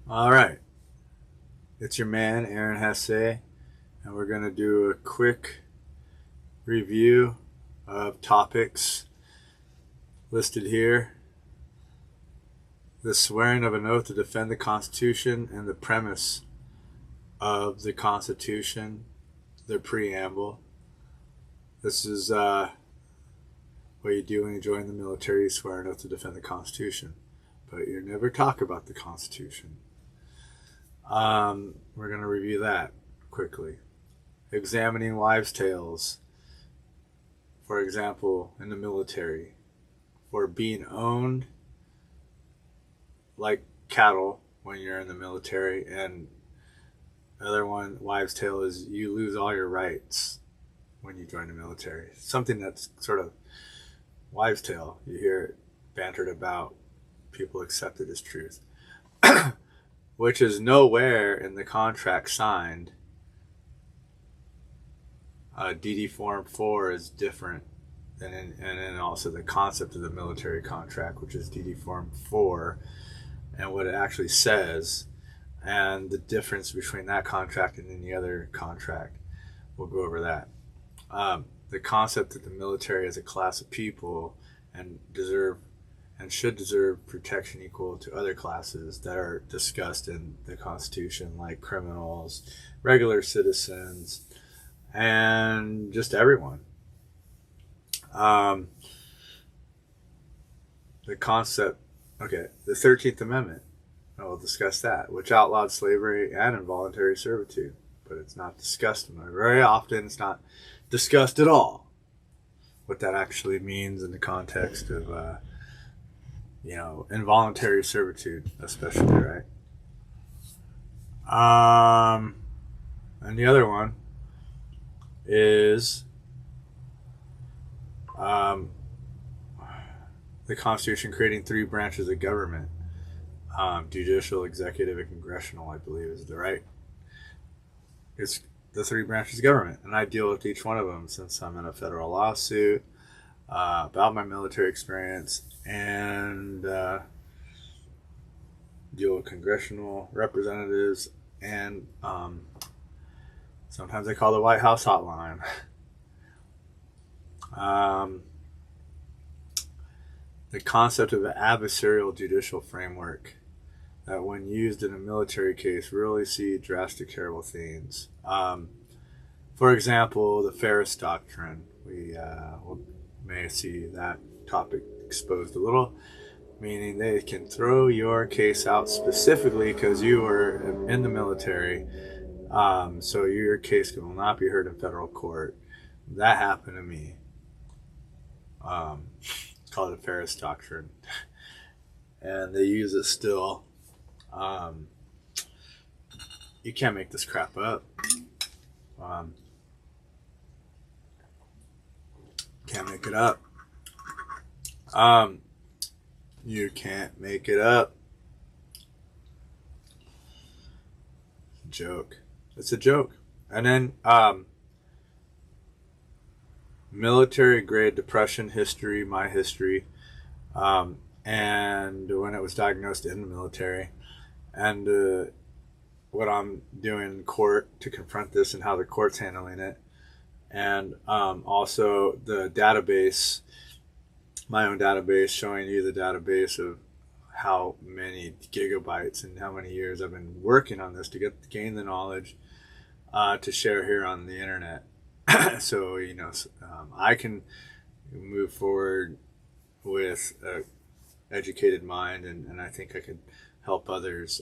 All right, it's your man, Aaron Hassay, and we're going to do a quick review of topics listed here. The swearing of an oath to defend the Constitution and the premise of the Constitution, the preamble. This is what you do when you join the military. You swear an oath to defend the Constitution, but you never talk about the Constitution. We're going to review that quickly. Examining wives' tales, for example, in the military, for being owned like cattle when you're in the military, and another one, wives' tale, is you lose all your rights when you join the military. Something that's sort of wives' tale. You hear it bantered about, people accept it as truth. Which is nowhere in the contract signed. DD Form 4 is different and then also the concept of the military contract, which is DD Form 4, and what it actually says, and the difference between that contract and any other contract. We'll go over that. The concept that the military is a class of people and should deserve protection equal to other classes that are discussed in the Constitution, like criminals, regular citizens, and just everyone. The concept, the 13th Amendment, we'll discuss that, which outlawed slavery and involuntary servitude, but it's not discussed very often. It's not discussed at all what that actually means in the context of involuntary servitude, especially, right? And the other one is the Constitution creating three branches of government: judicial, executive, and congressional. I believe is the right. It's the three branches of government, and I deal with each one of them since I'm in a federal lawsuit about my military experience, and deal with congressional representatives, and sometimes they call the White House hotline. The concept of an adversarial judicial framework that, when used in a military case, really see drastic, terrible things. For example, the Ferris Doctrine. We may see that topic exposed a little, meaning they can throw your case out specifically because you were in the military, so your case will not be heard in federal court. That happened to me. It's called the Ferris Doctrine, and they use it still. You can't make this crap up. Can't make it up. You can't make it up. Joke. It's a joke. And then military grade depression history, my history, and when it was diagnosed in the military, and what I'm doing in court to confront this and how the court's handling it, and also the database, my own database, showing you the database of how many gigabytes and how many years I've been working on this to gain the knowledge to share here on the internet. So I can move forward with an educated mind, and I think I could help others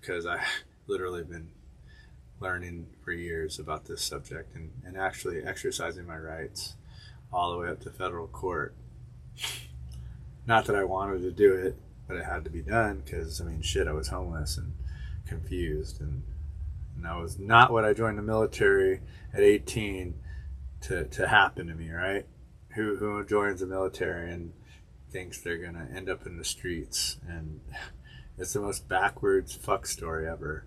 because I literally been learning for years about this subject and actually exercising my rights all the way up to federal court. Not that I wanted to do it, but it had to be done because, I was homeless and confused, and that was not what I joined the military at 18 to happen to me, right? Who joins the military and thinks they're going to end up in the streets? And it's the most backwards fuck story ever.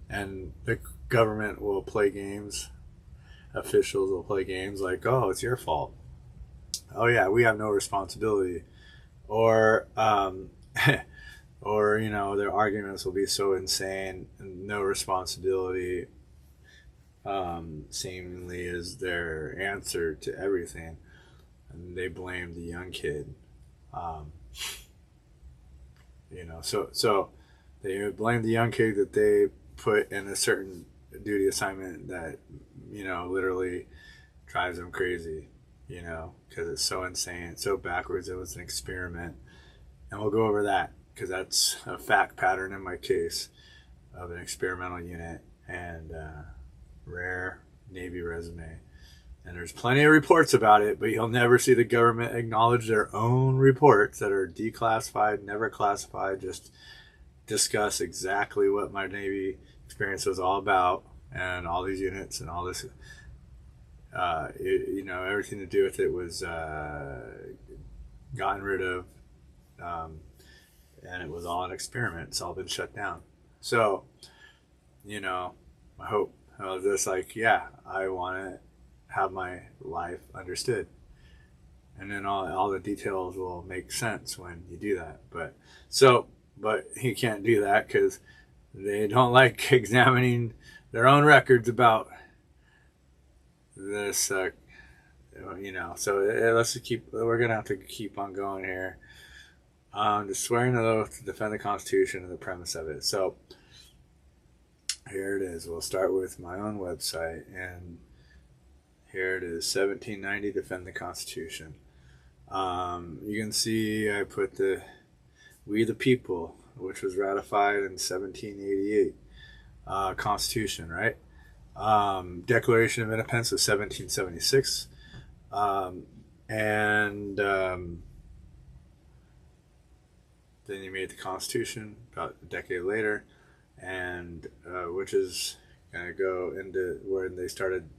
And the government will play games. Officials will play games like, oh, it's your fault. Oh, yeah, we have no responsibility. Or or their arguments will be so insane, and no responsibility seemingly is their answer to everything, and they blame the young kid. um, so they blame the young kid that they put in a certain duty assignment that literally drives them crazy, because it's so insane, so backwards. It was an experiment, and we'll go over that because that's a fact pattern in my case of an experimental unit and rare Navy resume. And there's plenty of reports about it, but you'll never see the government acknowledge their own reports that are declassified, never classified, just discuss exactly what my Navy experience was all about, and all these units and all this, everything to do with it was gotten rid of, and it was all an experiment. It's all been shut down. So, I hope this, I want to have my life understood, and then all the details will make sense when you do that. But he can't do that because they don't like examining their own records about this. So let's just we're gonna have to keep on going here. Just swearing an oath to defend the Constitution and the premise of it. So here it is. We'll start with my own website, and here it is, 1790, Defend the Constitution. You can see I put the We the People, which was ratified in 1788. Constitution, right? Declaration of Independence was 1776. And then you made the Constitution about a decade later, and which is going to go into when they started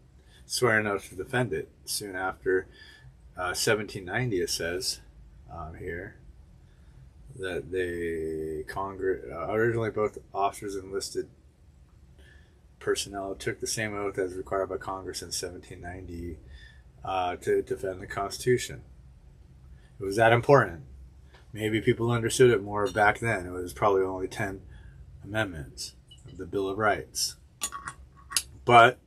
swearing oath to defend it. Soon after 1790, it says here that Congress originally both officers and enlisted personnel took the same oath as required by Congress in 1790 to defend the Constitution. It was that important. Maybe people understood it more back then. It was probably only 10 amendments of the Bill of Rights. But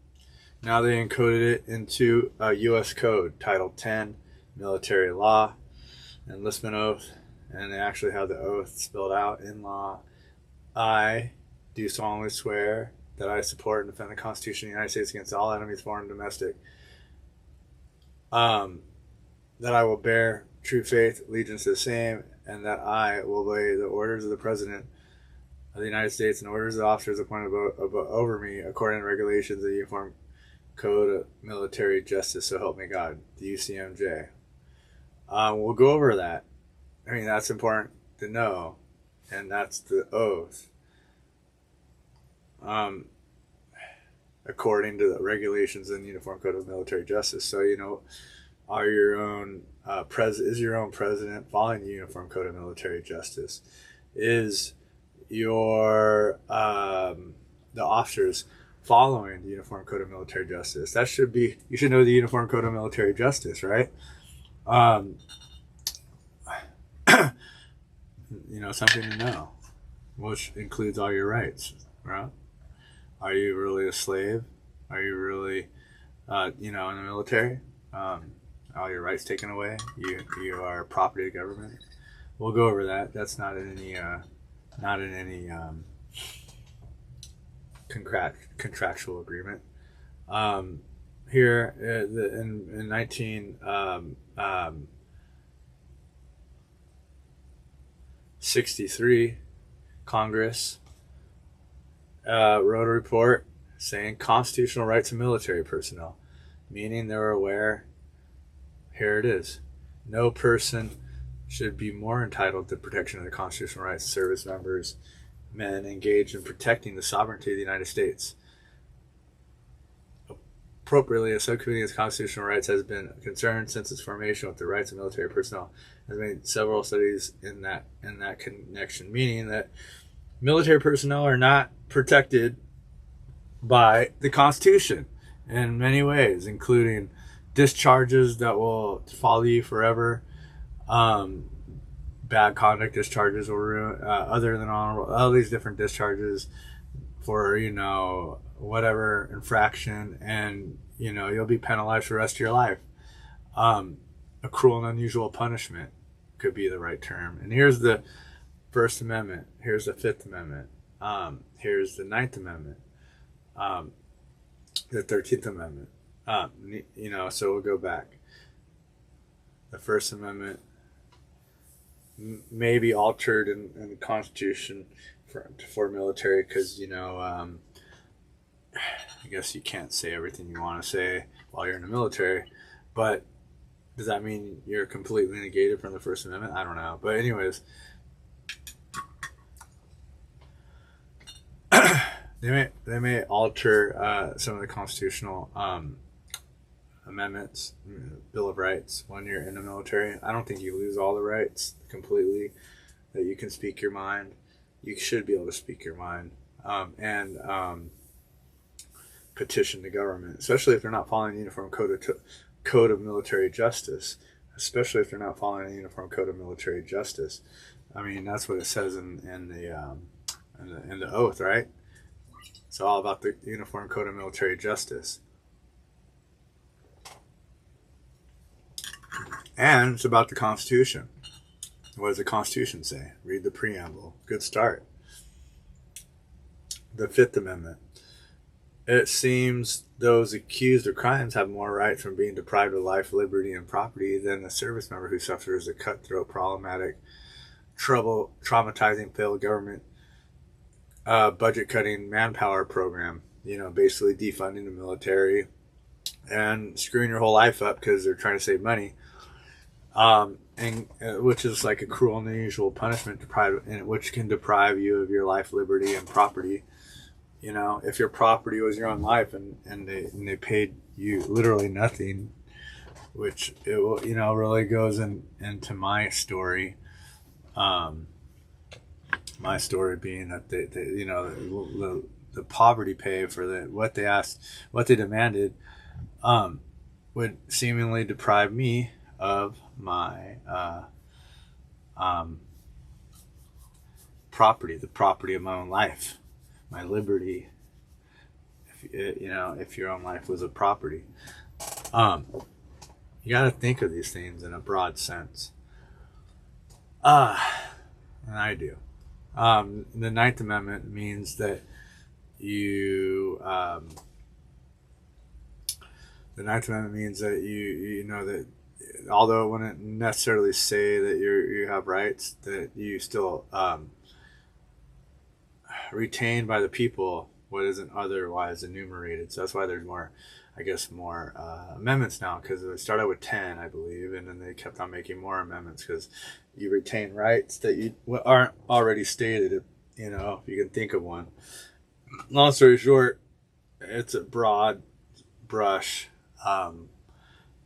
now they encoded it into a U.S. Code, Title 10, Military Law, Enlistment Oath, and they actually have the oath spelled out in law. I do solemnly swear that I support and defend the Constitution of the United States against all enemies, foreign and domestic. That I will bear true faith, allegiance to the same, and that I will obey the orders of the President of the United States and orders of the officers appointed over me according to regulations of the Uniform Code of Military Justice, so help me God, the UCMJ. We'll go over that. I mean, that's important to know, and that's the oath. According to the regulations in the Uniform Code of Military Justice. So, are your own is your own president following the Uniform Code of Military Justice? Is your the officers following the Uniform Code of Military Justice? That should be, you should know the Uniform Code of Military Justice, right? Something to know, which includes all your rights, right? Are you really a slave? Are you really, in the military? All your rights taken away? You are property of government? We'll go over that. That's not in any contractual agreement. Here in 1963, Congress wrote a report saying constitutional rights of military personnel, meaning they were aware. Here it is. No person should be more entitled to protection of the constitutional rights of service members, men engaged in protecting the sovereignty of the United States. Appropriately, a subcommittee of constitutional rights has been concerned since its formation with the rights of military personnel. Has made several studies in that connection, meaning that military personnel are not protected by the Constitution in many ways, including discharges that will follow you forever, bad conduct discharges will ruin, other than honorable, all these different discharges for, whatever infraction, and, you'll be penalized for the rest of your life. A cruel and unusual punishment could be the right term. And here's the First Amendment. Here's the Fifth Amendment. Here's the Ninth Amendment. The 13th Amendment. So we'll go back. The First Amendment may be altered in the Constitution for military because, I guess you can't say everything you want to say while you're in the military. But does that mean you're completely negated from the First Amendment? I don't know. But anyways, they may alter some of the constitutional amendments, Bill of Rights, when you're in the military. I don't think you lose all the rights completely, that you can speak your mind. You should be able to speak your mind and petition the government, especially if they're not following the Uniform Code of Military Justice. Especially if they're not following the Uniform Code of Military Justice. I mean, that's what it says in the oath, right? It's all about the Uniform Code of Military Justice. And it's about the Constitution. What does the Constitution say? Read the preamble. Good start. The Fifth Amendment. It seems those accused of crimes have more rights from being deprived of life, liberty, and property than a service member who suffers a cutthroat, problematic, traumatizing, failed government budget-cutting manpower program. Basically defunding the military and screwing your whole life up because they're trying to save money. And which is like a cruel and unusual punishment, which can deprive you of your life, liberty, and property. If your property was your own life and they paid you literally nothing, which it will, really goes into my story. My story being that the poverty pay for what they demanded, would seemingly deprive me of my property, the property of my own life, my liberty. If your own life was a property, you got to think of these things in a broad sense. And I do. The Ninth Amendment means that the Ninth Amendment means that you know that although it wouldn't necessarily say that you have rights, that you still retain by the people what isn't otherwise enumerated. So that's why there's more amendments now, because it started with 10, I believe, and then they kept on making more amendments because you retain rights that you aren't already stated, if you can think of one. Long story short, it's a broad brush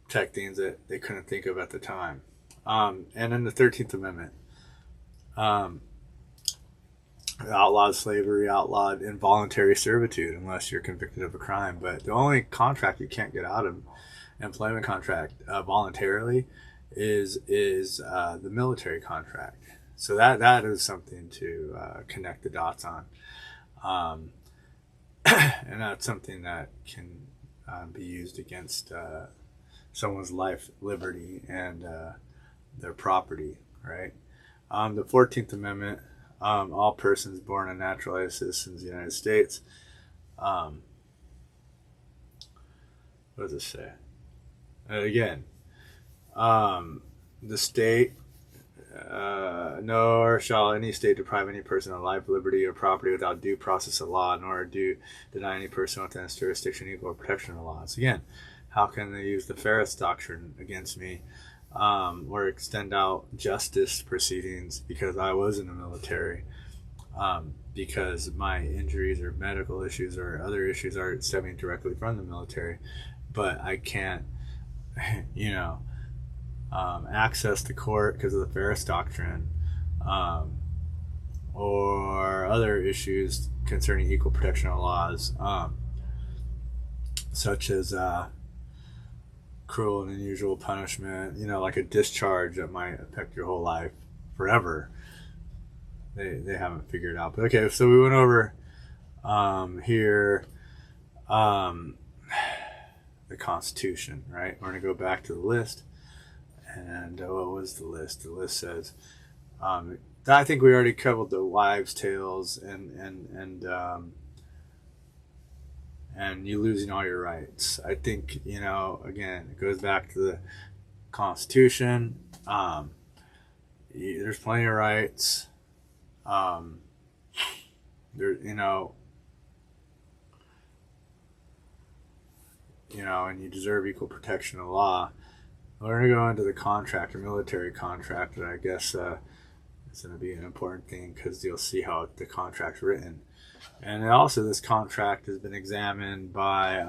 tech things that they couldn't think of at the time. And then the 13th Amendment outlawed slavery, outlawed involuntary servitude unless you're convicted of a crime. But the only contract you can't get out of, employment contract, voluntarily is the military contract. So that is something to connect the dots on. And that's something that can be used against someone's life, liberty, and their property, right? The 14th Amendment, all persons born and naturalized citizens of the United States. What does it say? Again, the state, nor shall any state deprive any person of life, liberty, or property without due process of law, nor deny any person within its jurisdiction equal protection of laws. Again, how can they use the Ferris Doctrine against me, or extend out justice proceedings because I was in the military, because my injuries or medical issues or other issues are stemming directly from the military, but I can't, access the court because of the Ferris Doctrine, or other issues concerning equal protection of laws, such as cruel and unusual punishment, like a discharge that might affect your whole life forever. They haven't figured out. But okay, so we went over here the Constitution, right? We're going to go back to the list. And what was the list? The list says, I think we already covered the wives' tales and you losing all your rights. I think, again, it goes back to the Constitution. There's plenty of rights. And you deserve equal protection of law. We're going to go into the contract, or military contract, and I guess it's going to be an important thing because you'll see how the contract's written. And also, this contract has been examined by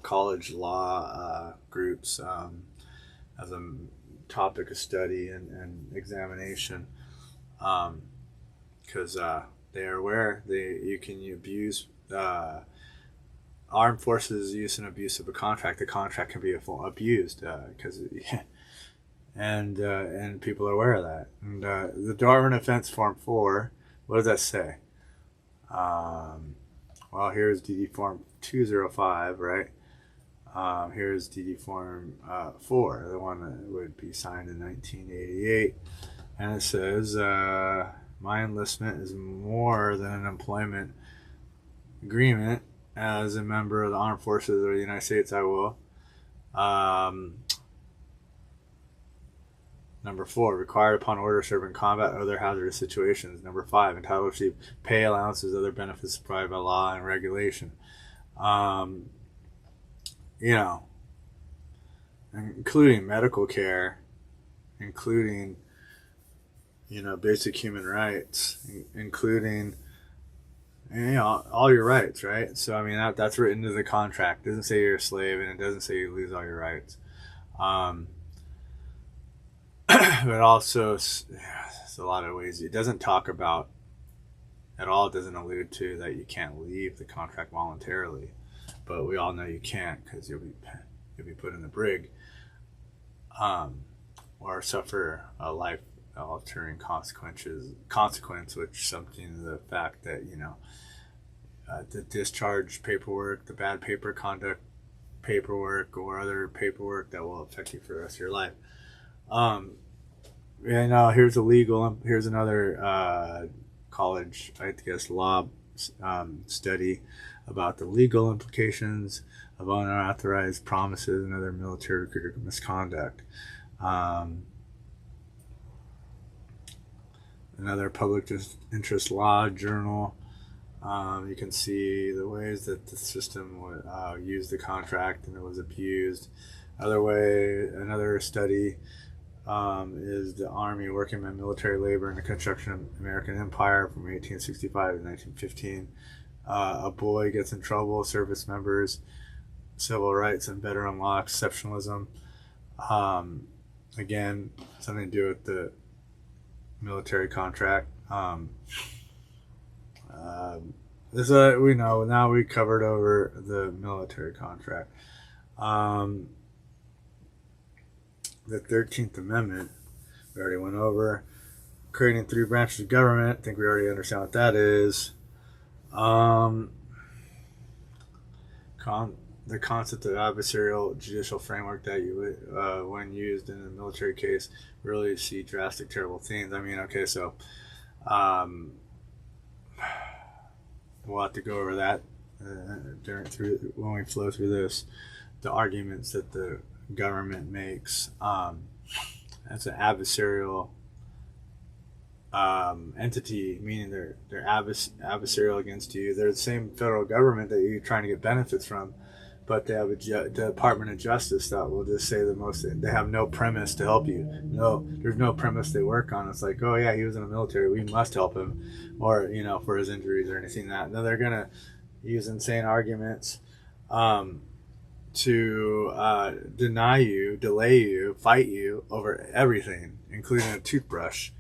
college law groups as a topic of study and examination, because they are aware you can abuse armed forces use and abuse of a contract. The contract can be abused because and people are aware of that. And the Department of Defense Form 4, what does that say? Well, here's DD Form 205, right? Here's DD Form 4, the one that would be signed in 1988. And it says, my enlistment is more than an employment agreement. As a member of the armed forces of the United States, I will. Number 4, required upon order serve in combat or other hazardous situations. Number 5, entitled to receive pay, allowances, other benefits provided by law and regulation. Including medical care, including, basic human rights, including, all your rights, right? So, I mean, that's written into the contract. It doesn't say you're a slave, and it doesn't say you lose all your rights. But also, there's a lot of ways. It doesn't talk about at all. It doesn't allude to that you can't leave the contract voluntarily. But we all know you can't, because you'll be put in the brig, or suffer a life-altering consequence, which something to the fact that the discharge paperwork, the bad paper conduct paperwork, or other paperwork that will affect you for the rest of your life. Here's another college, I guess, law study about the legal implications of unauthorized promises and other military recruiter misconduct. Another public interest law journal. You can see the ways that the system would use the contract and it was abused. Another study is the Army Working Men Military Labor and the Construction of American Empire from 1865 to 1915. A boy gets in trouble, service members, civil rights and veteran law exceptionalism. Again, something to do with the military contract. This we know now. We covered over the military contract. The 13th Amendment we already went over. Creating 3 branches of government. I think we already understand what that is. The concept of adversarial judicial framework that you would, when used in a military case, really see drastic, terrible things. I mean, okay, so we'll have to go over that when we flow through this. The arguments that the government makes. That's an adversarial entity, meaning they're adversarial against you. They're the same federal government that you're trying to get benefits from, but they have a Department of Justice that will just say they have no premise to help you. There's no premise they work on. It's like, oh yeah, he was in the military, we must help him, or for his injuries or anything like that. No, they're gonna use insane arguments to deny you, delay you, fight you over everything, including a toothbrush.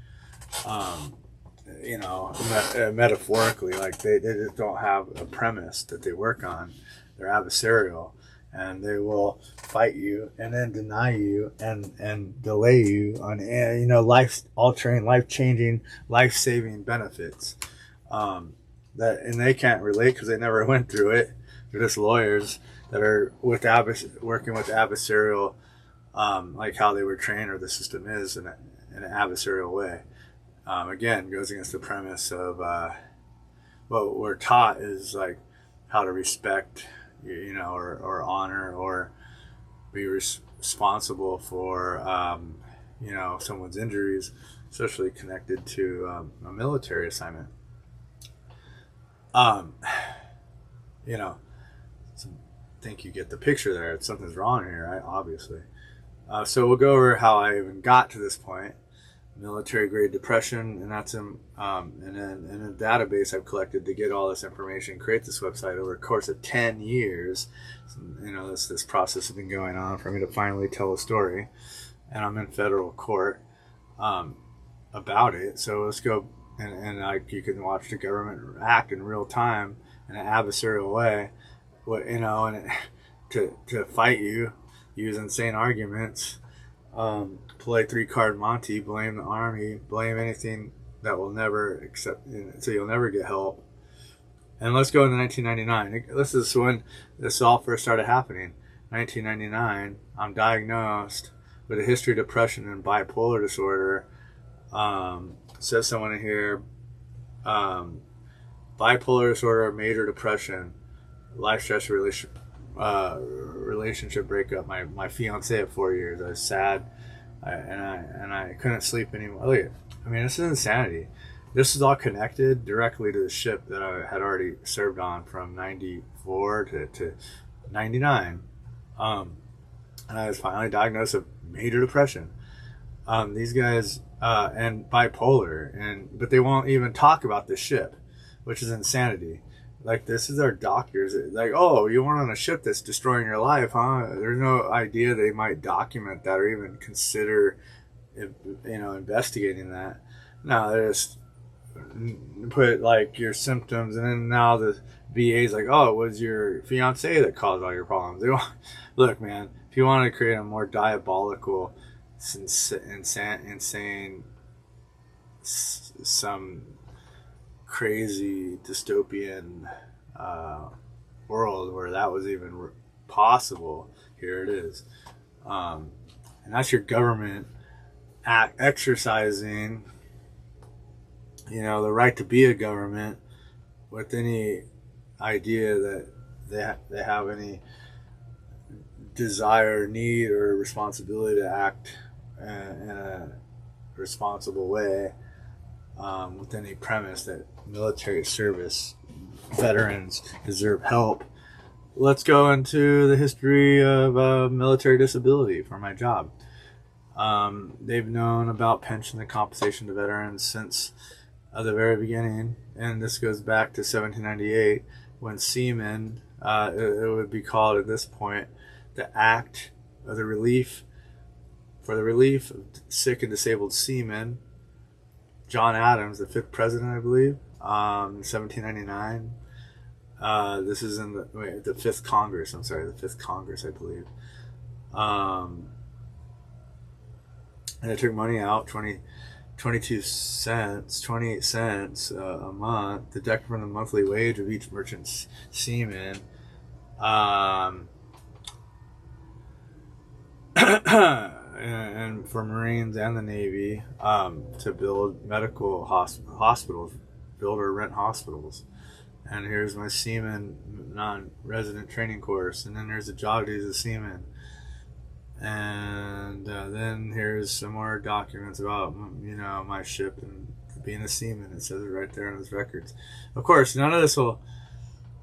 Metaphorically, like they just don't have a premise that they work on. They're adversarial, and they will fight you and then deny you and delay you on life altering, life changing, life saving benefits. And they can't relate because they never went through it. They're just lawyers that are working with adversarial, like how they were trained or the system is in an adversarial way. Again, goes against the premise of what we're taught is like how to respect, or honor or be responsible for, someone's injuries, especially connected to a military assignment. I think you get the picture there. Something's wrong here, right? Obviously. So we'll go over how I even got to this point. Military grade depression, and that's in a database I've collected to get all this information, create this website over a course of 10 years. This process has been going on for me to finally tell a story, and I'm in federal court about it. So let's go, and you can watch the government act in real time in an adversarial way, to fight you, use insane arguments. Play 3-card Monty, blame the army, blame anything that will never accept, so you'll never get help. And let's go into 1999. This is when this all first started happening. 1999, I'm diagnosed with a history of depression and bipolar disorder. Says someone in here, bipolar disorder, major depression, life stress, relationship breakup. My fiance of 4 years. I was sad, and I couldn't sleep anymore. Look, this is insanity. This is all connected directly to the ship that I had already served on from 94 to 99. And I was finally diagnosed with major depression. These guys and bipolar, but they won't even talk about the ship, which is insanity. Like, this is our doctors. Like, oh, you weren't on a ship that's destroying your life, huh? There's no idea they might document that or even consider, investigating that. No, they just put, like, your symptoms, and then now the VA's like, oh, it was your fiance that caused all your problems. Look, man, if you want to create a more diabolical, insane, some crazy dystopian world where that was even possible, here it is. And that's your government exercising, the right to be a government with any idea that they have any desire, need, or responsibility to act in a responsible way, with any premise that military service veterans deserve help. Let's go into the history of military disability for my job. They've known about pension and compensation to veterans since the very beginning, and this goes back to 1798 when seamen, it would be called at this point, the Act of the Relief for the Relief of Sick and Disabled Seamen. John Adams, the 5th president, I believe, 1799. This is in the 5th Congress. I'm sorry, the 5th Congress, I believe. And they took money out, 28 cents a month, deducted from the monthly wage of each merchant seaman. And for Marines and the Navy, to build medical hospitals, build or rent hospitals. And here's my seaman non-resident training course, and then there's the job duties of seaman. And then here's some more documents about, my ship and being a seaman. It says it right there in those records. Of course, none of this will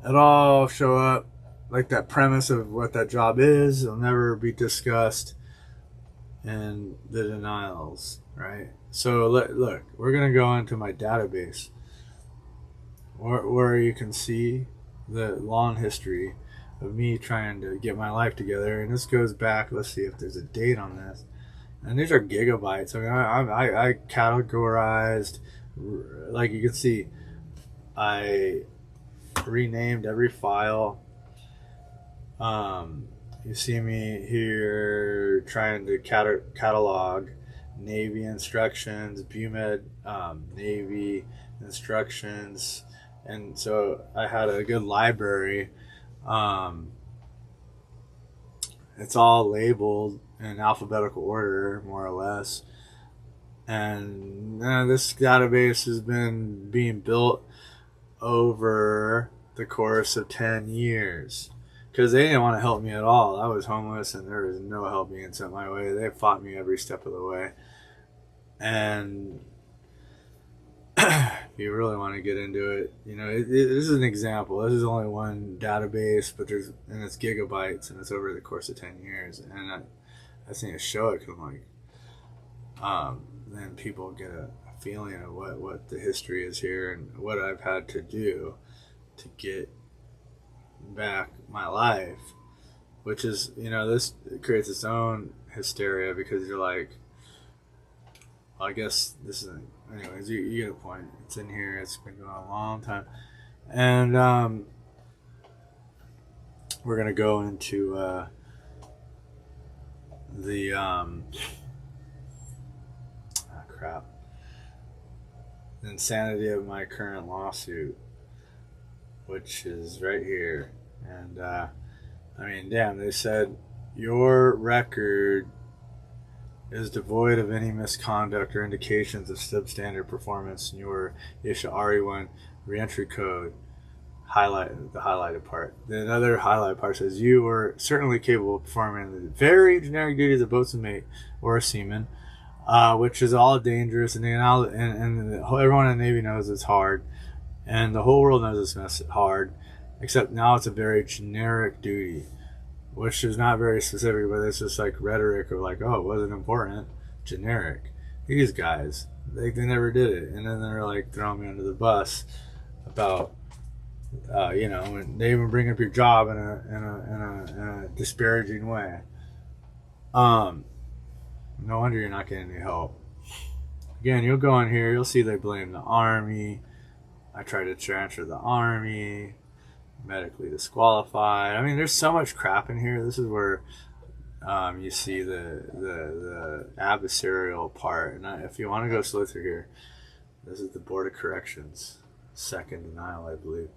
at all show up, like that premise of what that job is. It'll never be discussed in the denials, right? So look, we're going to go into my database where you can see the long history of me trying to get my life together. And this goes back, let's see if there's a date on this. And these are gigabytes. I categorized, like you can see, I renamed every file You see me here trying to catalog Navy instructions, BUMED Navy instructions, and so I had a good library. Um, it's all labeled in alphabetical order, more or less. And this database has been being built over the course of 10 years. Because they didn't want to help me at all. I was homeless and there was no help being sent my way. They fought me every step of the way. And if you really want to get into it, this is an example. This is only one database, but and it's gigabytes, and it's over the course of 10 years. And I just need to show it because then people get a feeling of what the history is here and what I've had to do to get back my life, which is, this creates its own hysteria because you're like, well, I guess this isn't, anyways, you get a point. It's in here. It's been going on a long time. And we're going to go into the insanity of my current lawsuit, which is right here. And damn, they said your record is devoid of any misconduct or indications of substandard performance in your ISHA RE1 reentry code. The highlighted part. The another highlighted part says you were certainly capable of performing the very generic duties of boatswain mate or a seaman, which is all dangerous, and everyone in the Navy knows it's hard, and the whole world knows it's hard, except now it's a very generic duty, which is not very specific, but it's just like rhetoric of like, oh, it wasn't important, generic. These guys, they never did it, and then they're like throwing me under the bus about, and they even bring up your job in a disparaging way. No wonder you're not getting any help. Again, you'll go in here, you'll see they blame the Army. I tried to transfer the Army, medically disqualified. There's so much crap in here. This is where you see the adversarial part. And if you want to go slow through here, this is the Board of Corrections, second denial, I believe.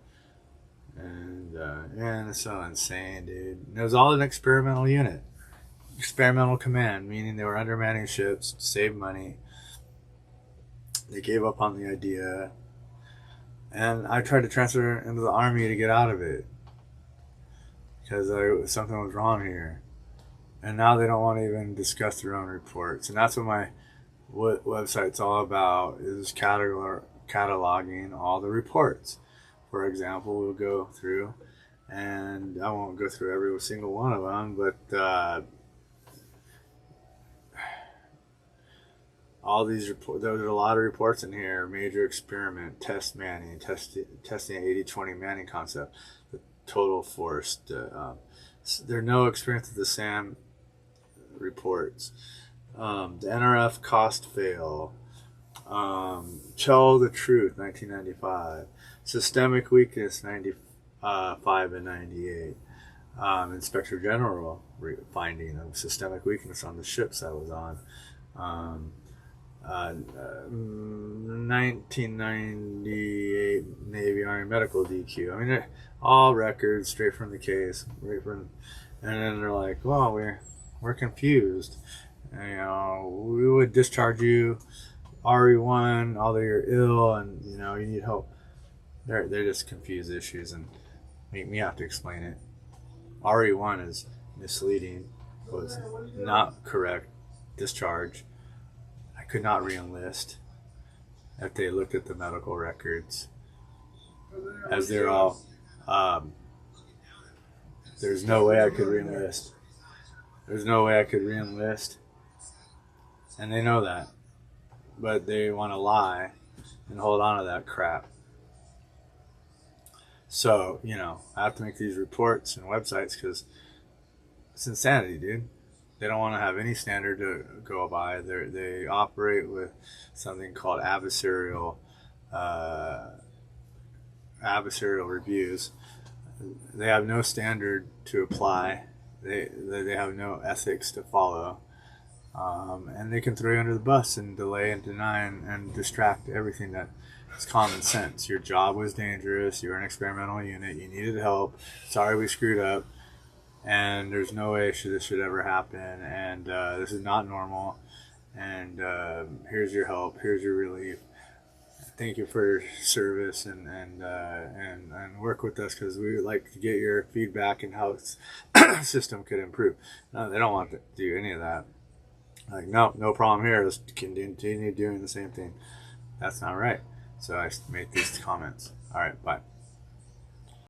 And it's so insane, dude. It was all an experimental unit. Experimental command, meaning they were undermanning ships to save money. They gave up on the idea. And I tried to transfer into the Army to get out of it. Because something was wrong here. And now they don't want to even discuss their own reports. And that's what my website's all about, is cataloging all the reports. For example, we'll go through, and I won't go through every single one of them, but all these reports, there's a lot of reports in here. Major experiment, test manning, testing 80-20 manning concept, the total force. There are no experience with the SAM reports. The NRF cost fail. Tell the truth, 1995. Systemic weakness, 95 and 98. Inspector General finding of systemic weakness on the ships I was on. 1998 Navy Army Medical DQ. All records straight from the case, and then they're like, "Well, we're confused. We would discharge you RE1, although you're ill, and you need help." They're just confused issues and make me have to explain it. RE1 is misleading, was not correct discharge. I could not re-enlist if they looked at the medical records, as they're all. There's no way I could re-enlist. There's no way I could re-enlist, and they know that, but they want to lie and hold on to that crap. So, I have to make these reports and websites because it's insanity, dude. They don't want to have any standard to go by. They operate with something called adversarial reviews. they have no standard to apply. They have no ethics to follow. And they can throw you under the bus and delay and deny and distract everything that is common sense. Your job was dangerous. You were an experimental unit. You needed help. Sorry we screwed up. And there's no way this should ever happen. And this is not normal. And here's your help. Here's your relief. Thank you for your service and work with us because we would like to get your feedback and how the system could improve. No, they don't want to do any of that. Like, no problem here. Let's continue doing the same thing. That's not right. So I made these comments. All right, bye.